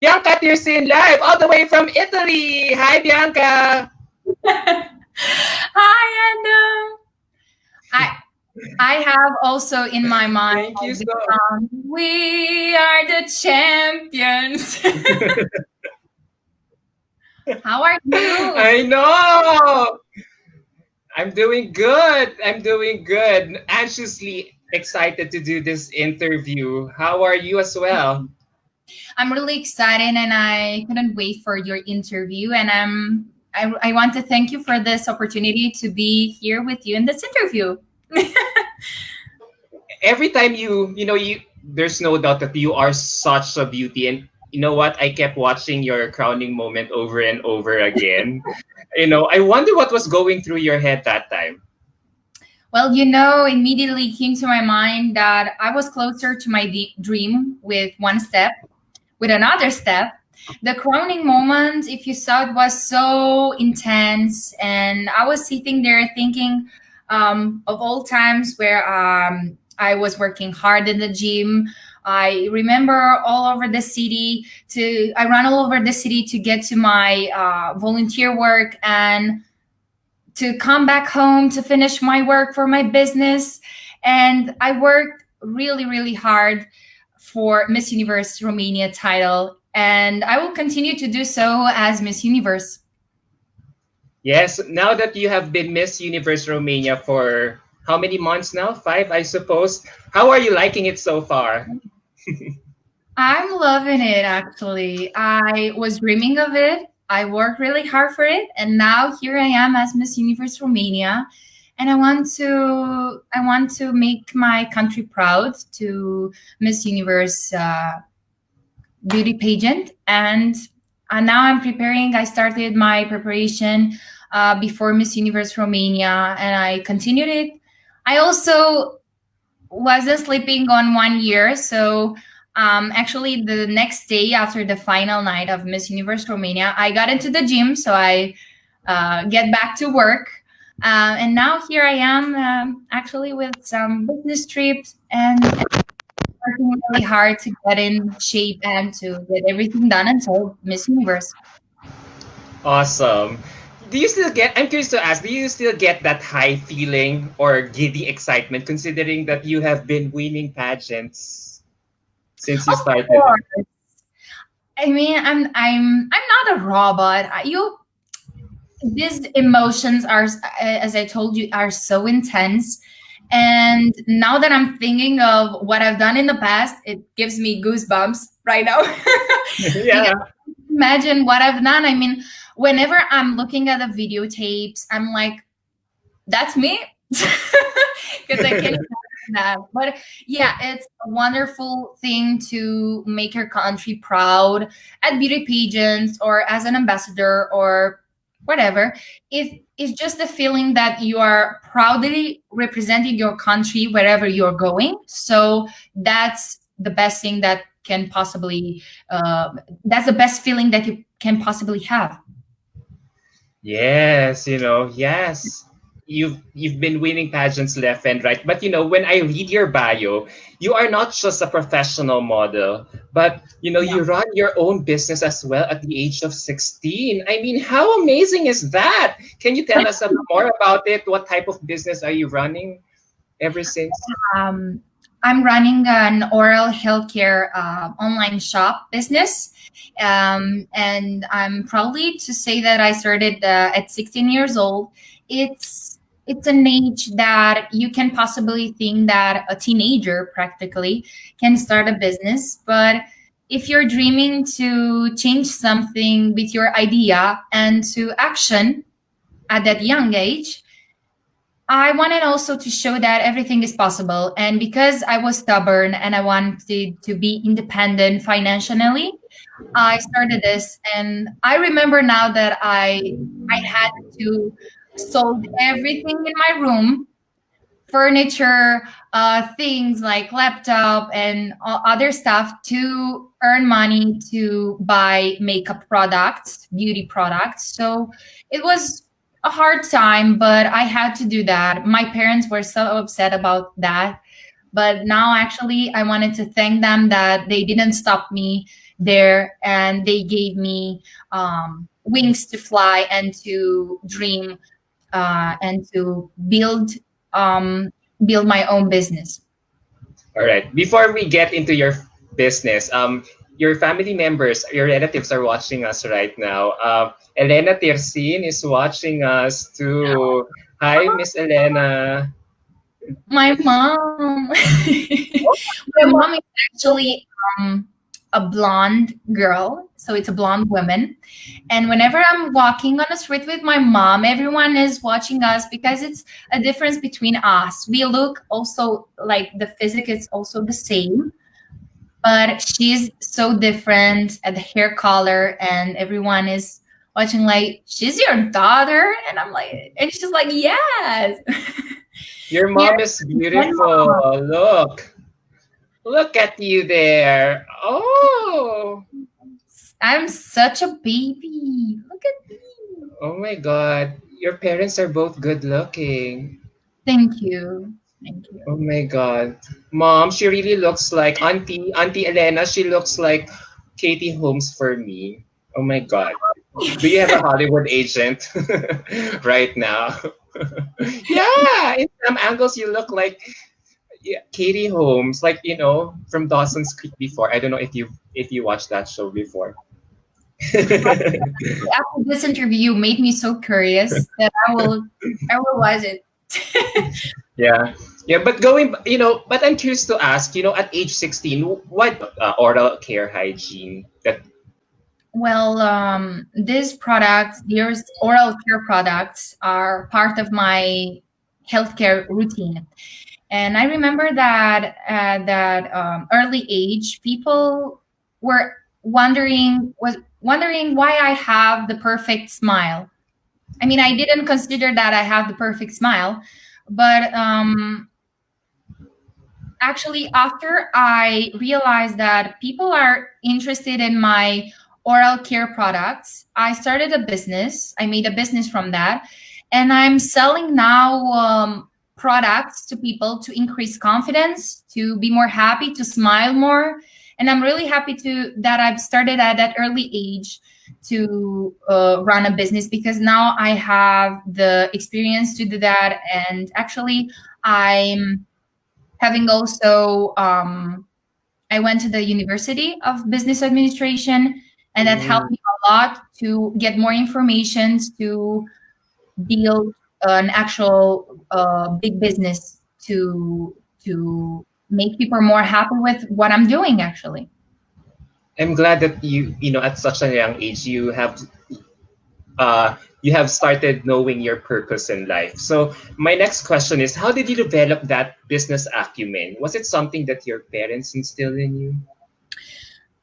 Bianca Tirsin live all the way from Italy. Hi, Bianca. Hi, Adam. I have also in my mind Thank you the so song, "We are the champions." How are you? I know. I'm doing good. I'm doing good. Anxiously excited to do this interview. How are you as well? I'm really excited, and I couldn't wait for your interview. And I want to thank you for this opportunity to be here with you in this interview. Every time you there's no doubt that you are such a beauty, and you know what, I kept watching your crowning moment over and over again. I wonder what was going through your head that time. Well, immediately came to my mind that I was closer to my dream with one step, with another step. The crowning moment, if you saw it, was so intense. And I was sitting there thinking of all times where I was working hard in the gym. I remember all over the city I ran all over the city to get to my volunteer work and to come back home to finish my work for my business. And I worked really, really hard for Miss Universe Romania title. And I will continue to do so as Miss Universe. Yes, now that you have been Miss Universe Romania for how many months now? 5, I suppose. How are you liking it so far? I'm loving it, actually. I was dreaming of it. I worked really hard for it. And now here I am as Miss Universe Romania. And I want to make my country proud to Miss Universe beauty pageant. And now I'm preparing. I started my preparation before Miss Universe Romania, and I continued it. I also wasn't sleeping on 1 year, so actually the next day after the final night of Miss Universe Romania, I got into the gym, so I get back to work. And now here I am, actually with some business trips and working really hard to get in shape and to get everything done until Miss Universe. Awesome. I'm curious to ask, do you still get that high feeling or giddy excitement considering that you have been winning pageants since you Of started? course. I mean, I'm not a robot. These emotions are, as I told you, are so intense. And now that I'm thinking of what I've done in the past, it gives me goosebumps right now. Yeah. Imagine what I've done. I mean, whenever I'm looking at the videotapes, I'm like, that's me. Because I can't imagine that. But yeah, it's a wonderful thing to make your country proud at beauty pageants or as an ambassador or whatever. It's just the feeling that you are proudly representing your country wherever you're going. So that's the best thing that can possibly that's the best feeling that you can possibly have. Yes, yes. You've been winning pageants left and right. But when I read your bio, you are not just a professional model, but Yeah. you run your own business as well at the age of 16. I mean, how amazing is that? Can you tell us a bit more about it? What type of business are you running ever since? um, I'm running an oral healthcare online shop business. And I'm proudly to say that I started at 16 years old. It's an age that you can possibly think that a teenager practically can start a business. But if you're dreaming to change something with your idea and to action at that young age, I wanted also to show that everything is possible. And because I was stubborn and I wanted to be independent financially, I started this. And I remember now that I had to sold everything in my room, furniture, things like laptop and other stuff to earn money to buy makeup products, beauty products. So it was a hard time, but I had to do that. My parents were so upset about that. But now, actually, I wanted to thank them that they didn't stop me there, and they gave me wings to fly and to dream, and to um, build my own business. All right. Before we get into your business, your family members, your relatives are watching us right now. Elena Tirsin is watching us too. Hi, Miss Elena. My mom, my mom is actually a blonde girl, so it's a blonde woman. And whenever I'm walking on the street with my mom, everyone is watching us because it's a difference between us. We look also like the physique is also the same, but she's so different at the hair color, and everyone is watching like, she's your daughter, and I'm like, and she's like, yes. Your Yes, mom is my mom. beautiful. Look at you there. Oh, I'm such a baby. Look at me. oh my God. Your parents are both good looking. Thank you. Thank you. Oh my God. Mom, she really looks like Auntie Elena. She looks like Katie Holmes for me. Oh my God. Do you have a Hollywood agent right now? Yeah, in some angles you look like, yeah, Katie Holmes, like from Dawson's Creek before. I don't know if you watched that show before. After this interview made me so curious that I will watch it. Yeah. Yeah, but but I'm curious to ask, at age 16, what oral care hygiene that Well, these oral care products are part of my healthcare routine. And I remember that at that early age, people were wondering why I have the perfect smile. I mean, I didn't consider that I have the perfect smile, but actually, after I realized that people are interested in my oral care products, I started a business. I made a business from that, and I'm selling now products to people to increase confidence, to be more happy, to smile more. And I'm really happy to that I've started at that early age to run a business, because now I have the experience to do that. And actually, I'm having also I went to the University of Business Administration, and that mm, helped me a lot to get more information to build an actual big business to make people more happy with what I'm doing actually. I'm glad that at such a young age you have started knowing your purpose in life. So my next question is, how did you develop that business acumen? Was it something that your parents instilled in you?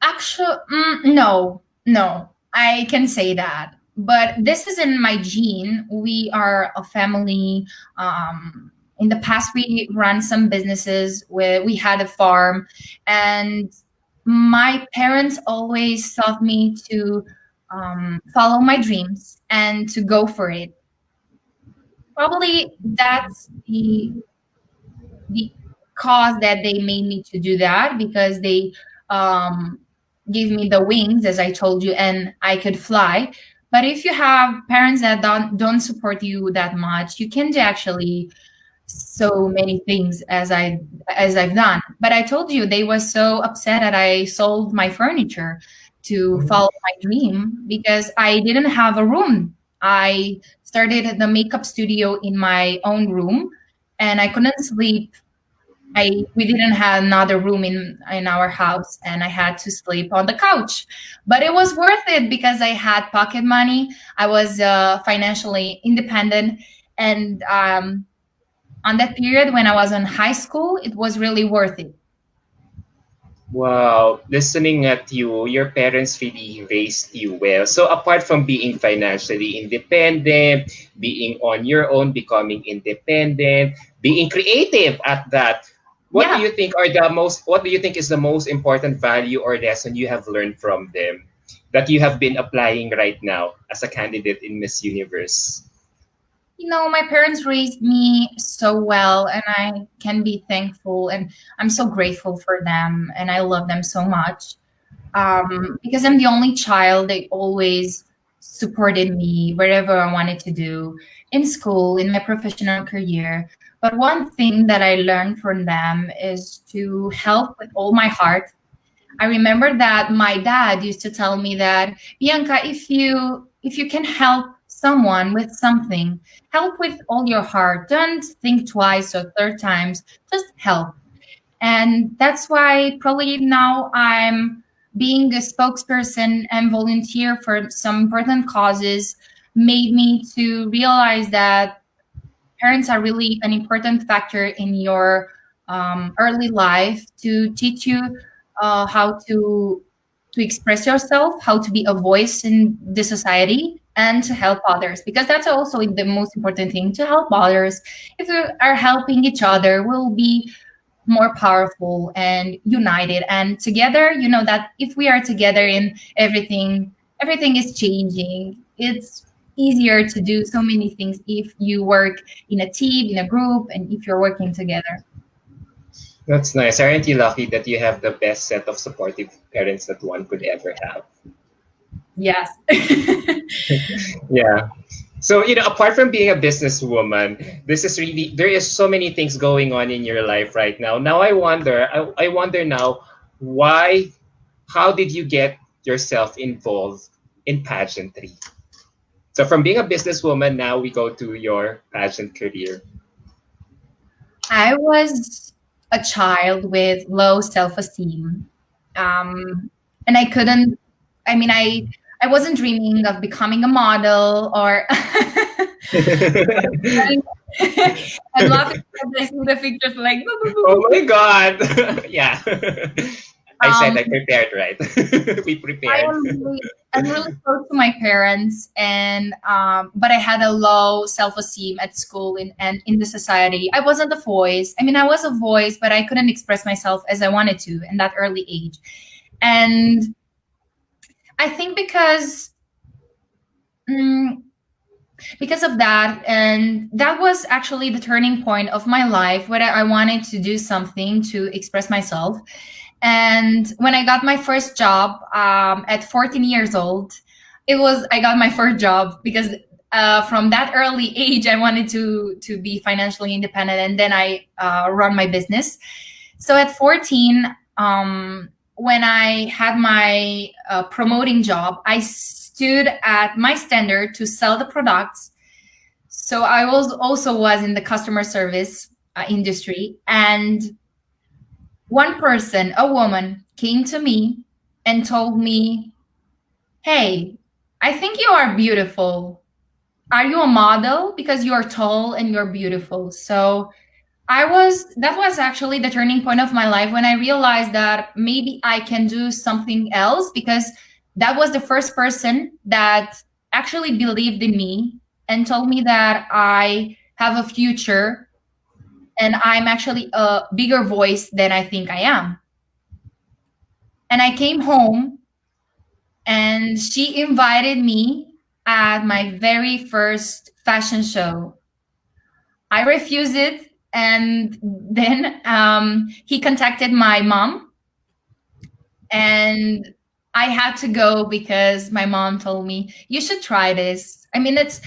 Actually, no, no, I can say that. But this is in my gene. We are a family. In the past, we ran some businesses where we had a farm, and my parents always taught me to follow my dreams and to go for it. Probably that's the cause that they made me to do that, because they um, gave me the wings, as I told you, and I could fly. But if you have parents that don't support you that much, you can do actually so many things as I've done. But I told you they was so upset that I sold my furniture to follow my dream, because I didn't have a room. I started the makeup studio in my own room, and I couldn't sleep. We didn't have another room in our house, and I had to sleep on the couch. But it was worth it because I had pocket money. I was financially independent, and on that period when I was in high school, it was really worth it. Wow, listening at you, your parents really raised you well. So apart from being financially independent, being on your own, becoming independent, being creative at that, Yeah. what do you think is the most important value or lesson you have learned from them that you have been applying right now as a candidate in Miss Universe? My parents raised me so well, and I can be thankful, and I'm so grateful for them, and I love them so much. Because I'm the only child, they always supported me wherever I wanted to do, in school, in my professional career. But one thing that I learned from them is to help with all my heart. I remember that my dad used to tell me that, Bianca, if you can help someone with something, help with all your heart. Don't think twice or third times. Just help. And that's why probably now I'm being a spokesperson and volunteer for some important causes made me to realize that parents are really an important factor in your early life to teach you how to express yourself, how to be a voice in the society, and to help others. Because that's also the most important thing, to help others. If we are helping each other, we'll be more powerful and united. And together, you know that if we are together in everything, everything is changing. It's easier to do so many things if you work in a team, in a group, and if you're working together. That's nice. Aren't you lucky that you have the best set of supportive parents that one could ever have? Yes. Yeah. So, apart from being a businesswoman, this is really, there is so many things going on in your life right now. Now, I wonder now, why, how did you get yourself involved in pageantry? So, from being a businesswoman, now we go to your pageant career. I was a child with low self-esteem. And I couldn't, I mean, I wasn't dreaming of becoming a model or I'm laughing because I see the pictures like boo, boo, boo, Oh boo. my God. Yeah. I said Um, I prepared, right? We I prepared. am really, I'm really close to my parents, and but I had a low self-esteem at school and in the society. I wasn't a voice. I mean, I was a voice, but I couldn't express myself as I wanted to in that early age. And I think mm, because of that, and that was actually the turning point of my life where I wanted to do something to express myself. And when I got my first job at 14 years old, I got my first job because from that early age, I wanted to be financially independent, and then I run my business. So at 14, when I had my promoting job, I stood at my standard to sell the products. So I was in the customer service industry, and one person, a woman, came to me and told me, "Hey, I think you are beautiful. Are you a model? Because you are tall and you're beautiful." So that was actually the turning point of my life when I realized that maybe I can do something else, because that was the first person that actually believed in me and told me that I have a future and I'm actually a bigger voice than I think I am. And I came home and she invited me at my very first fashion show. I refused it, and then he contacted my mom, and I had to go because my mom told me you should try this. I mean, it's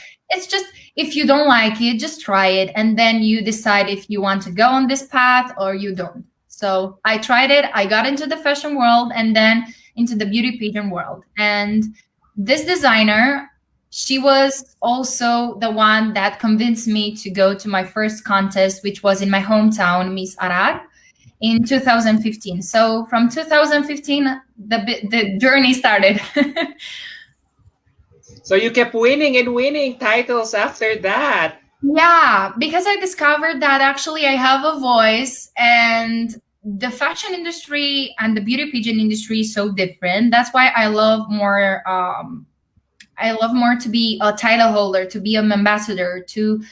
just, if you don't like it, just try it, and then you decide if you want to go on this path or you don't. So I tried it. I got into the fashion world and then into the beauty pageant world. And this designer, she was also the one that convinced me to go to my first contest, which was in my hometown, Miss Arad, in 2015. So from 2015, the journey started. So you kept winning and winning titles after that. Yeah, because I discovered that actually I have a voice, and the fashion industry and the beauty pageant industry is so different. That's why I love more. I love more to be a title holder, to be an ambassador, to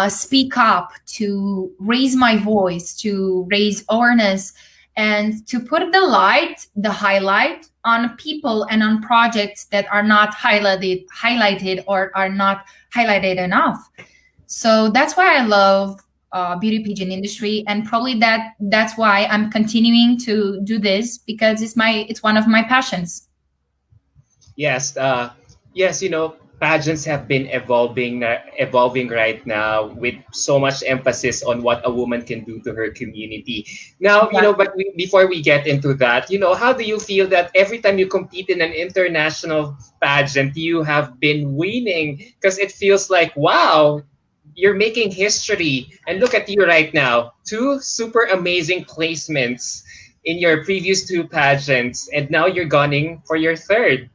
speak up, to raise my voice, to raise awareness, and to put the highlight on people and on projects that are not highlighted or are not highlighted enough. So that's why I love beauty pageant industry, and probably that's why I'm continuing to do this, because it's one of my passions. Yes, yes, pageants have been evolving right now with so much emphasis on what a woman can do to her community. Now, but before we get into that, how do you feel that every time you compete in an international pageant, you have been winning? Because it feels like, wow, you're making history. And look at you right now, two super amazing placements in your previous two pageants, and now you're gunning for your third.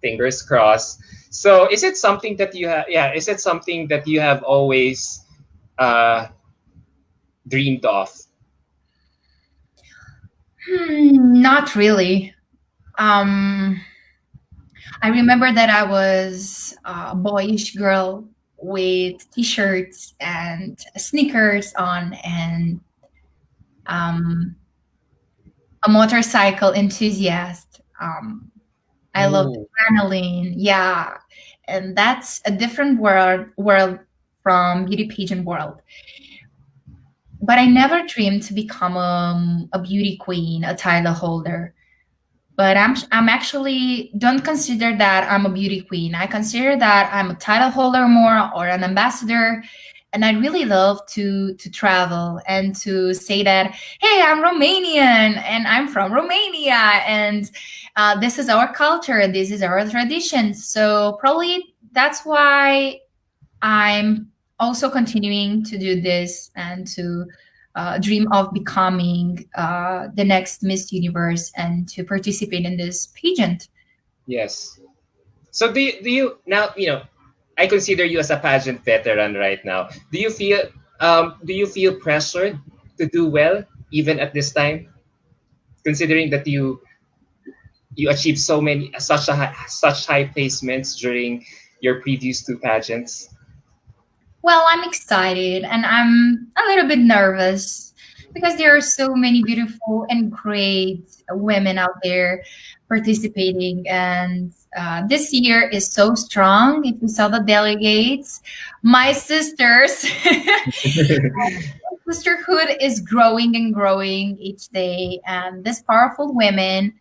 Fingers crossed. So is it something that you have? Yeah, is it something that you have always uh, dreamed of? Not really. Um, I remember that I was a boyish girl with t-shirts and sneakers on, and um, a motorcycle enthusiast. I loved Ooh. adrenaline. Yeah, and that's a different world from beauty pageant world. But I never dreamed to become a beauty queen, a title holder. But I'm actually don't consider that I'm a beauty queen. I consider that I'm a title holder more, or an ambassador. And I really love to travel and to say that, hey, I'm Romanian and I'm from Romania, and this is our culture, this is our tradition. So probably that's why I'm also continuing to do this, and to dream of becoming the next Miss Universe, and to participate in this pageant. Yes. So do you now? I consider you as a pageant veteran right now. Do you feel pressured to do well even at this time, considering that you achieved such high placements during your previous two pageants? Well, I'm excited and I'm a little bit nervous, because there are so many beautiful and great women out there participating. And this year is so strong. If you saw the delegates, my sisters, sisterhood is growing and growing each day. And these powerful women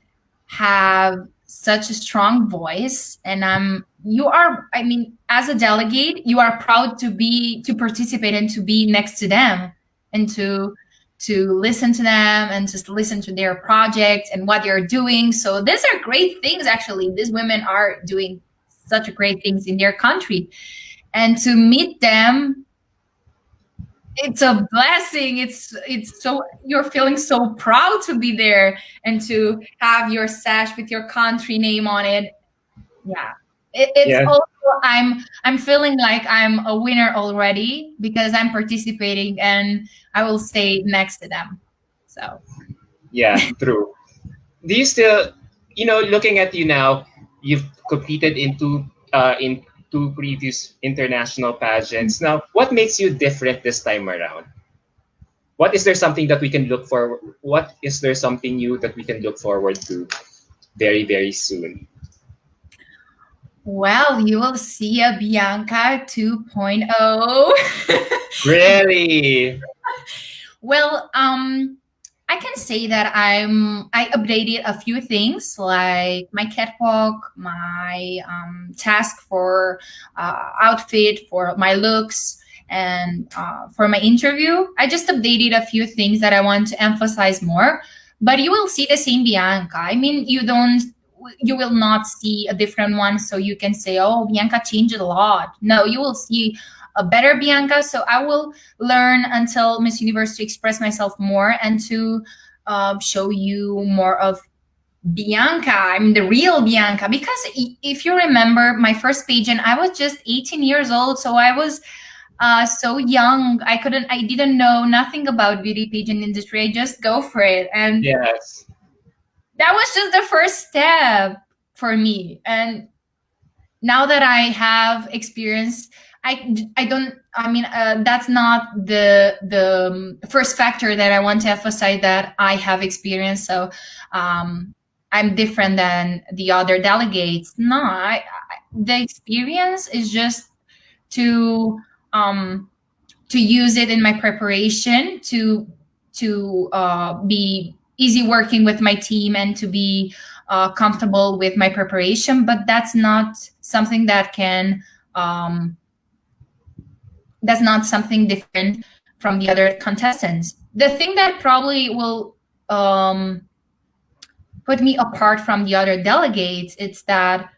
have such a strong voice, and I mean, as a delegate, you are proud to participate and to be next to them, and to listen to them, and just listen to their projects and what they're doing. So these are great things. Actually, these women are doing such great things in their country, and to meet them, it's a blessing. It's so, you're feeling so proud to be there, and to have your sash with your country name on it. Yeah, it's Yeah. also, I'm feeling like I'm a winner already, because I'm participating and I will stay next to them. So Yeah, true. Do you still, looking at you now, you've competed in two previous international pageants. Now, what makes you different this time around? What is there something that we can look for? What is there something new that we can look forward to very, very soon? well, you will see a Bianca 2.0. Really? Well, I can say that I updated a few things, like my catwalk, my task for outfit, for my looks, and for my interview. I just updated a few things that I want to emphasize more. But you will see the same Bianca. I mean, you will not see a different one, so you can say, "Oh, Bianca changed a lot." No, you will see a better Bianca. So I will learn until Miss Universe to express myself more, and to show you more of Bianca. I'm the real Bianca, because if you remember my first pageant, I was just 18 years old, so I was so young. I didn't know nothing about beauty pageant industry. I just go for it, and Yes. that was just the first step for me. And now that I have experience, I don't. I mean, that's not the first factor that I want to emphasize, that I have experience. So I'm different than the other delegates. No, the experience is just to um, use it in my preparation to be easy working with my team and to be comfortable with my preparation. But that's not something that can that's not something different from the other contestants. The thing that probably will put me apart from the other delegates, it's that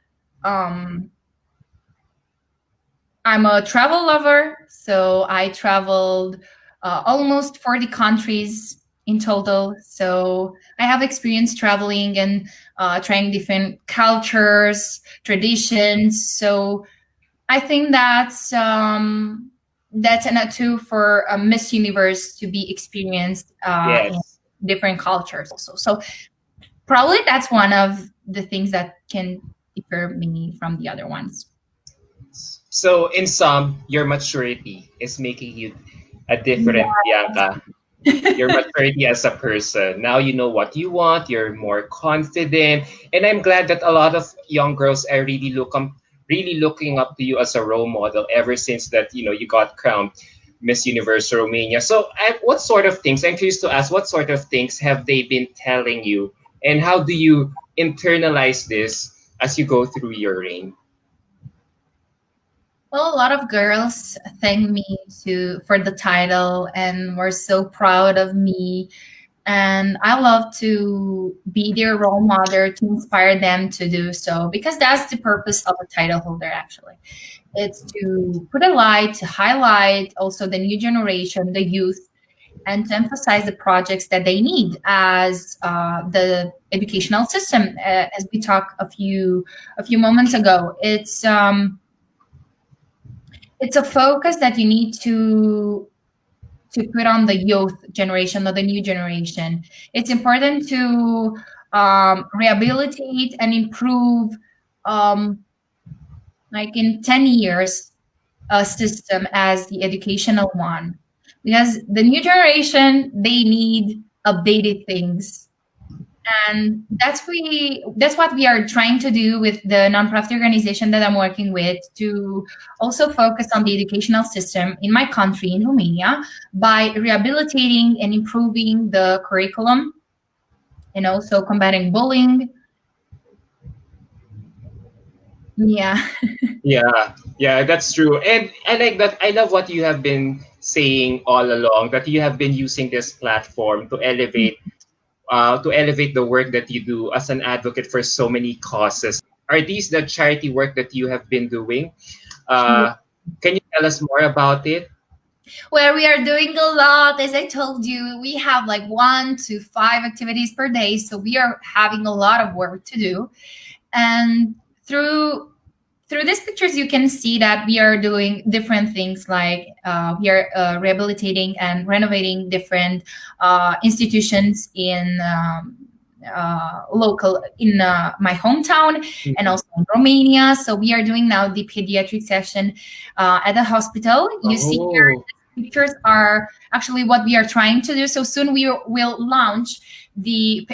I'm a travel lover. So I traveled almost 40 countries in total. So I have experience traveling and trying different cultures, traditions. So I think that's an atu for a Miss Universe to be experienced in Yes. different cultures also. So probably that's one of the things that can differ me from the other ones. So in sum, your maturity is making you a different Bianca. Your maturity as a person. Now you know what you want. You're more confident, and I'm glad that a lot of young girls are really looking up to you as a role model ever since that you got crowned Miss Universe Romania. So, what sort of things? I'm curious to ask. What sort of things have they been telling you, and how do you internalize this as you go through your reign? Well, a lot of girls thank me for the title and were so proud of me. And I love to be their role model to inspire them to do so, because that's the purpose of a title holder actually. It's to put a light, to highlight also the new generation, the youth, and to emphasize the projects that they need as the educational system, as we talked a few moments ago. It's a focus that you need to put on the youth generation or the new generation. It's important to rehabilitate and improve, like in 10 years, a system as the educational one, because the new generation, they need updated things. And that's what we are trying to do with the nonprofit organization that I'm working with, to also focus on the educational system in my country, in Romania, by rehabilitating and improving the curriculum, and also combating bullying. Yeah. Yeah, that's true. And I like that. I love what you have been saying all along, that you have been using this platform to elevate the work that you do as an advocate for so many causes. Are these the charity work that you have been doing? Can you tell us more about it? Where we are doing a lot, as I told you, we have like 1 to 5 activities per day, so we are having a lot of work to do. And through these pictures, you can see that we are doing different things, like we are rehabilitating and renovating different institutions in local, in my hometown, and also in Romania. So we are doing now the pediatric section at the hospital. You see here, the pictures are actually what we are trying to do. So soon we will launch the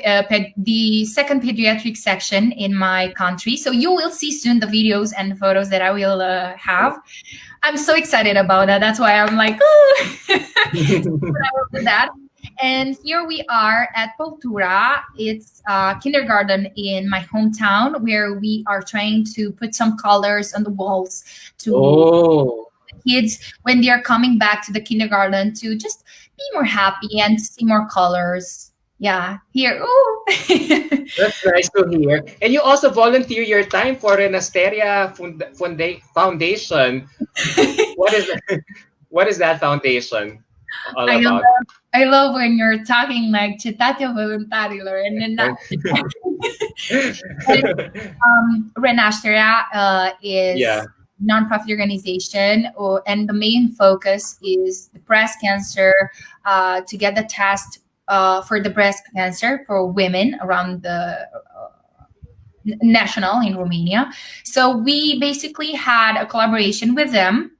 second pediatric section in my country. So you will see soon the videos and photos that I will have. I'm so excited about that. That's why I'm like, oh, I will do that. And here we are at Cultura. It's kindergarten in my hometown, where we are trying to put some colors on the walls to kids when they are coming back to the kindergarten, to just be more happy and to see more colors. Yeah, here. Ooh. That's nice to hear. And you also volunteer your time for Renasteria Foundation. What is that foundation all about? I love when you're talking like Citate Voluntario, and Renasteria is nonprofit organization, and the main focus is the breast cancer, to get the test for the breast cancer for women around the national in Romania. So we basically had a collaboration with them,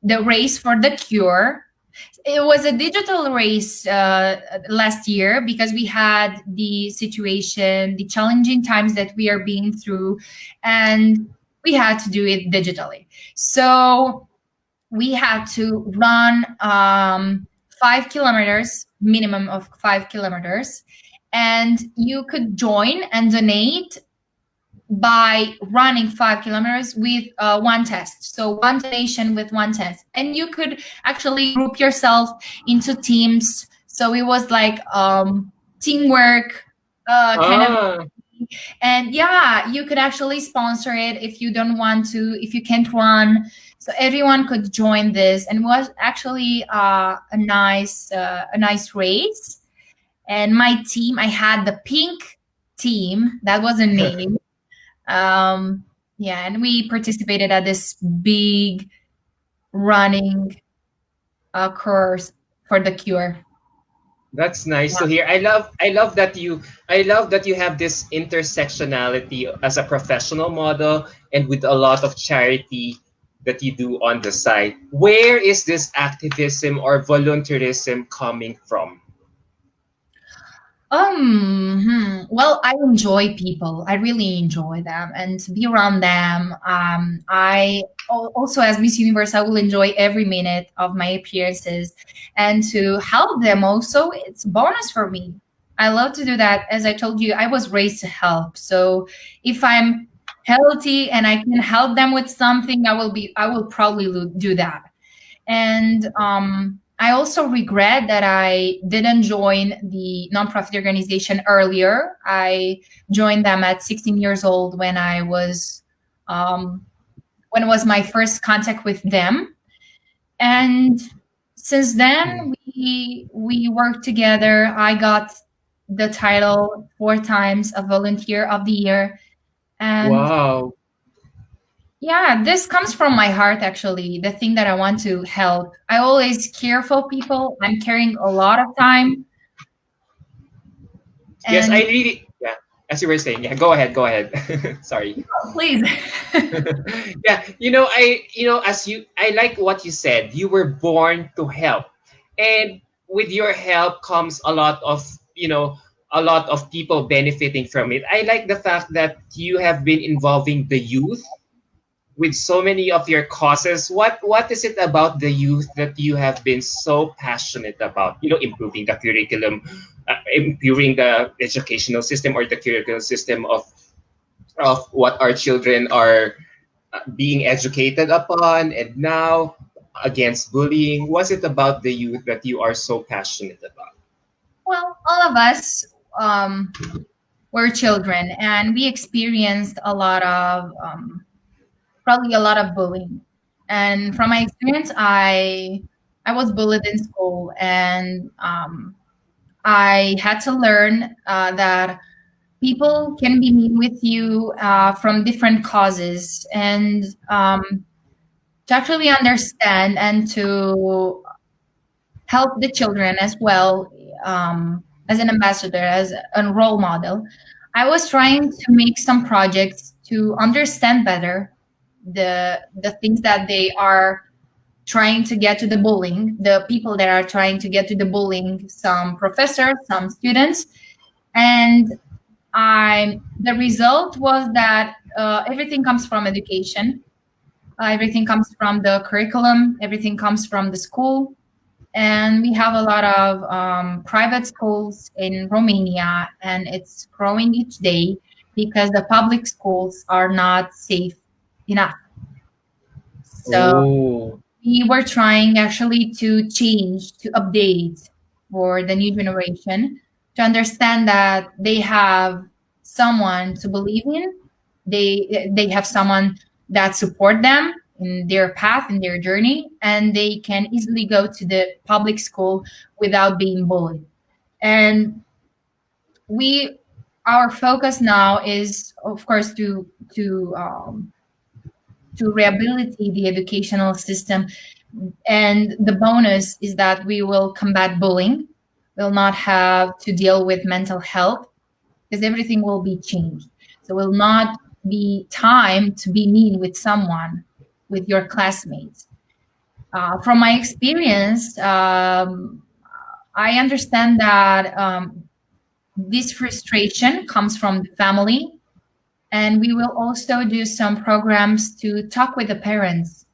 the Race for the Cure. It was a digital race last year, because we had the situation, the challenging times that we are being through, and we had to do it digitally. So we had to run 5 kilometers, minimum of 5 kilometers, and you could join and donate by running 5 kilometers with one test. So one donation with one test, and you could actually group yourself into teams. So it was like teamwork, kind of. Ah, And yeah, you could actually sponsor it if you don't want to, if you can't run. So everyone could join this, and it was actually a nice race. And my team, I had the pink team. That was a name. Yeah, and we participated at this big running course for the cure. that's nice to hear. I love that you have this intersectionality as a professional model and with a lot of charity that you do on the side. Where is this activism or volunteerism coming from? Well, I enjoy people. I really enjoy them, and to be around them. Also, as Miss Universe, I will enjoy every minute of my appearances, and to help them. Also, it's a bonus for me. I love to do that. As I told you, I was raised to help. So if I'm healthy and I can help them with something, I will probably do that. And I also regret that I didn't join the nonprofit organization earlier. I joined them at 16 years old when it was my first contact with them. And since then, we worked together. I got the title 4 times of Volunteer of the Year, and Wow. yeah, this comes from my heart, actually, the thing that I want to help. I always care for people. I'm caring a lot of time. Yes, I And really, yeah, as you were saying, yeah, go ahead, go ahead. Sorry. please. Yeah, as I like what you said. You were born to help, and with your help comes a lot of people benefiting from it. I like the fact that you have been involving the youth with so many of your causes. What is it about the youth that you have been so passionate about? Improving the curriculum, improving the educational system or the curriculum system of what our children are being educated upon, and now against bullying. What's it about the youth that you are so passionate about? Well, all of us were children, and we experienced probably a lot of bullying. And from my experience, I was bullied in school, and I had to learn that people can be mean with you from different causes, and to actually understand and to help the children as well, as an ambassador, as a role model. I was trying to make some projects to understand better the things that they are trying to get to the bullying, the people that are trying to get to the bullying, some professors, some students. And the result was that everything comes from education. Everything comes from the curriculum. Everything comes from the school. And we have a lot of private schools in Romania, and it's growing each day because the public schools are not safe enough. So Oh, we were trying actually to change, to update for the new generation, to understand that they have someone to believe in. They have someone that support them in their path, in their journey, and they can easily go to the public school without being bullied. And we our focus now is, of course, to rehabilitate the educational system. And the bonus is that we will combat bullying. We'll not have to deal with mental health because everything will be changed. So will not be time to be mean with someone, with your classmates. From my experience, I understand that this frustration comes from the family, and we will also do some programs to talk with the parents,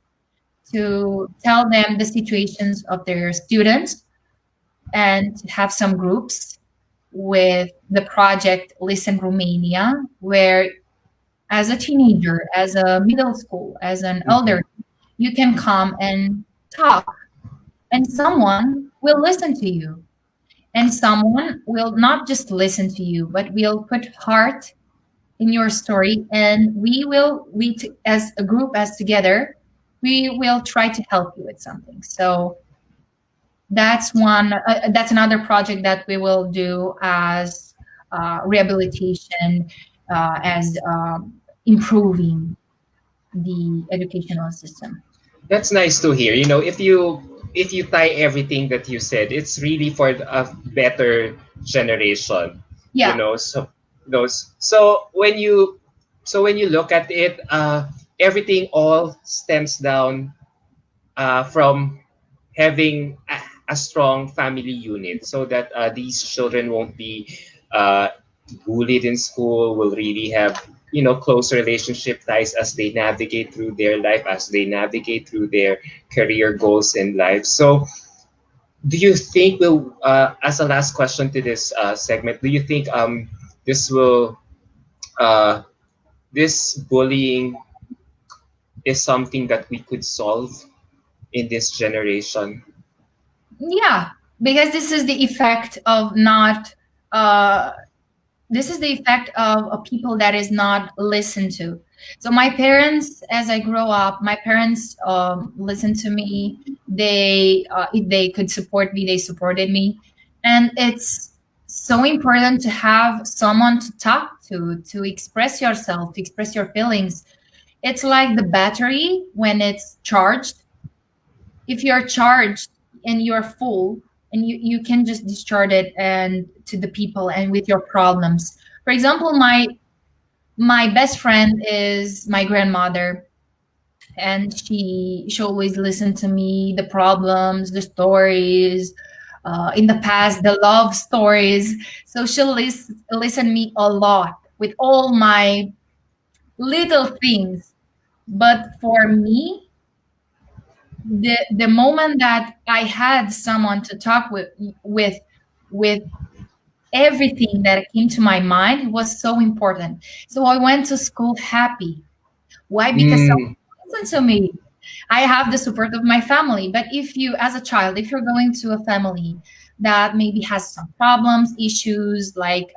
to tell them the situations of their students and have some groups with the project Listen Romania, where as a teenager, as a middle school, as an elder, Mhm. you can come and talk, and someone will listen to you. And someone will not just listen to you, but will put heart in your story. And as a group, as together, we will try to help you with something. So that's another project that we will do as rehabilitation, as improving the educational system. That's nice to hear. If you tie everything that you said, it's really for a better generation. Yeah. So those. So when you look at it, everything all stems down from having a strong family unit, so that these children won't be uh, bullied in school, will really have close relationship ties as they navigate through their life, as they navigate through their career goals in life. So do you think, will as a last question to this segment, do you think this will uh, this bullying is something that we could solve in this generation? Yeah, because this is the effect of not uh this is the effect of a people that is not listened to. So my parents, as I grow up, my parents listened to me. They if they could support me, they supported me. And it's so important to have someone to talk to express yourself, to express your feelings. It's like the battery when it's charged. If you're charged and you're full, and you can just discharge it and to the people and with your problems. For example, my best friend is my grandmother, and she always listened to me, the problems, the stories, in the past, the love stories. So she'll listen me a lot with all my little things. But for me, the moment that I had someone to talk with with everything that came to my mind was so important. So I went to school happy. Why? Because someone Mm, listened to me. I have the support of my family. But if you, as a child, if you're going to a family that maybe has some problems, issues, like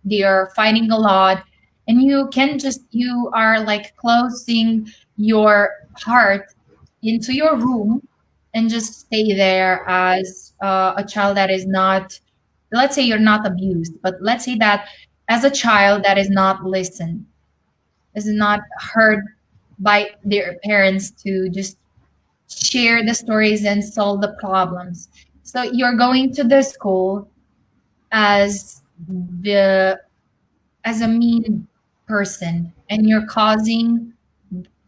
they are fighting a lot, and you are like closing your heart into your room and just stay there as a child that is not, let's say you're not abused, but let's say that as a child that is not listened, is not heard by their parents to just share the stories and solve the problems. So you're going to the school as the as a mean person, and you're causing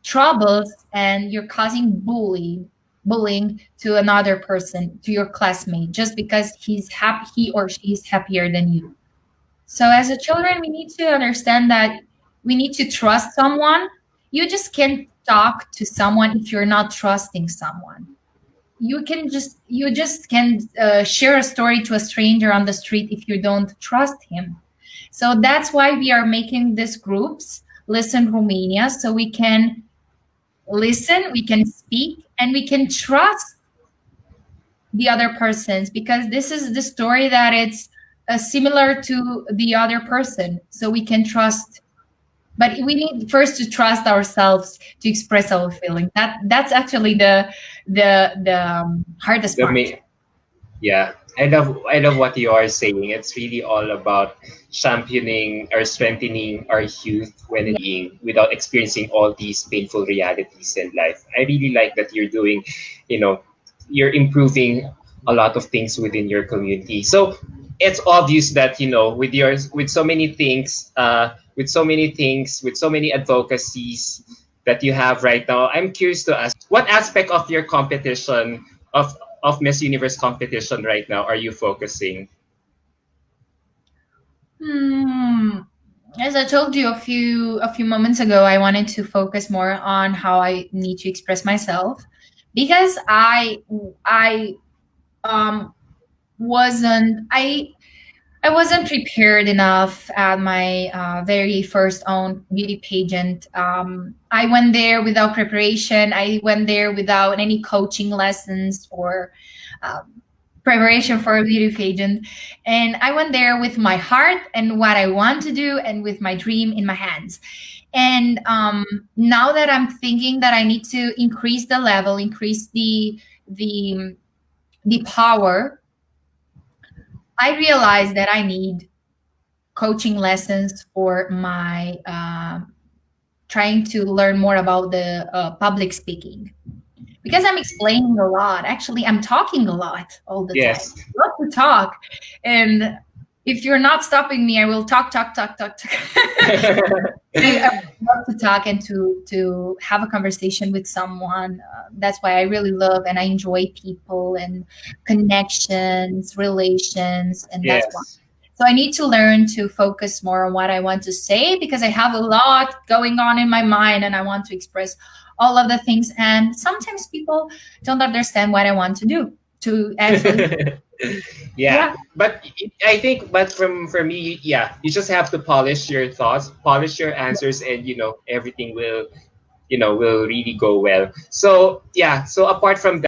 troubles, and you're causing bullying to another person, to your classmate, just because he or she is happier than you. So as a children, we need to understand that we need to trust someone. You just can't talk to someone if you're not trusting someone. You just can share a story to a stranger on the street if you don't trust him. So that's why we are making these groups, Listen Romania, so we can listen, we can speak, and we can trust the other persons, because this is the story that it's similar to the other person, so we can trust. But we need first to trust ourselves to express our feeling. That's actually the hardest the part. main Yeah, I love what you are saying. It's really all about championing or strengthening our youth when Yeah. being without experiencing all these painful realities in life. I really like that you know, you're improving a lot of things within your community. So it's obvious that with so many things, with so many advocacies that you have right now. I'm curious to ask, what aspect of your competition of Miss Universe competition right now are you focusing? Hmm. As I told you a few moments ago, I wanted to focus more on how I need to express myself. because I um wasn't I wasn't prepared enough at my very first own beauty pageant. I went there without preparation. I went there without any coaching lessons or um, preparation for a beauty pageant. And I went there with my heart and what I want to do and with my dream in my hands. And now that I'm thinking that I need to increase the level, increase the the power, I realize that I need coaching lessons for my trying to learn more about the public speaking, because I'm explaining a lot. Actually, I'm talking a lot all the time. Yes. I love to talk, and if you're not stopping me, I will talk, talk, talk, talk, talk. I love to talk and to have a conversation with someone. That's why I really love and I enjoy people and connections, relations, and that's why. Yes. So I need to learn to focus more on what I want to say, because I have a lot going on in my mind and I want to express all of the things. And sometimes people don't understand what I want to do to actually, Yeah, yeah, but I think, but from for me, yeah, you just have to polish your thoughts, polish your answers, and everything will will really go well. So yeah, so apart from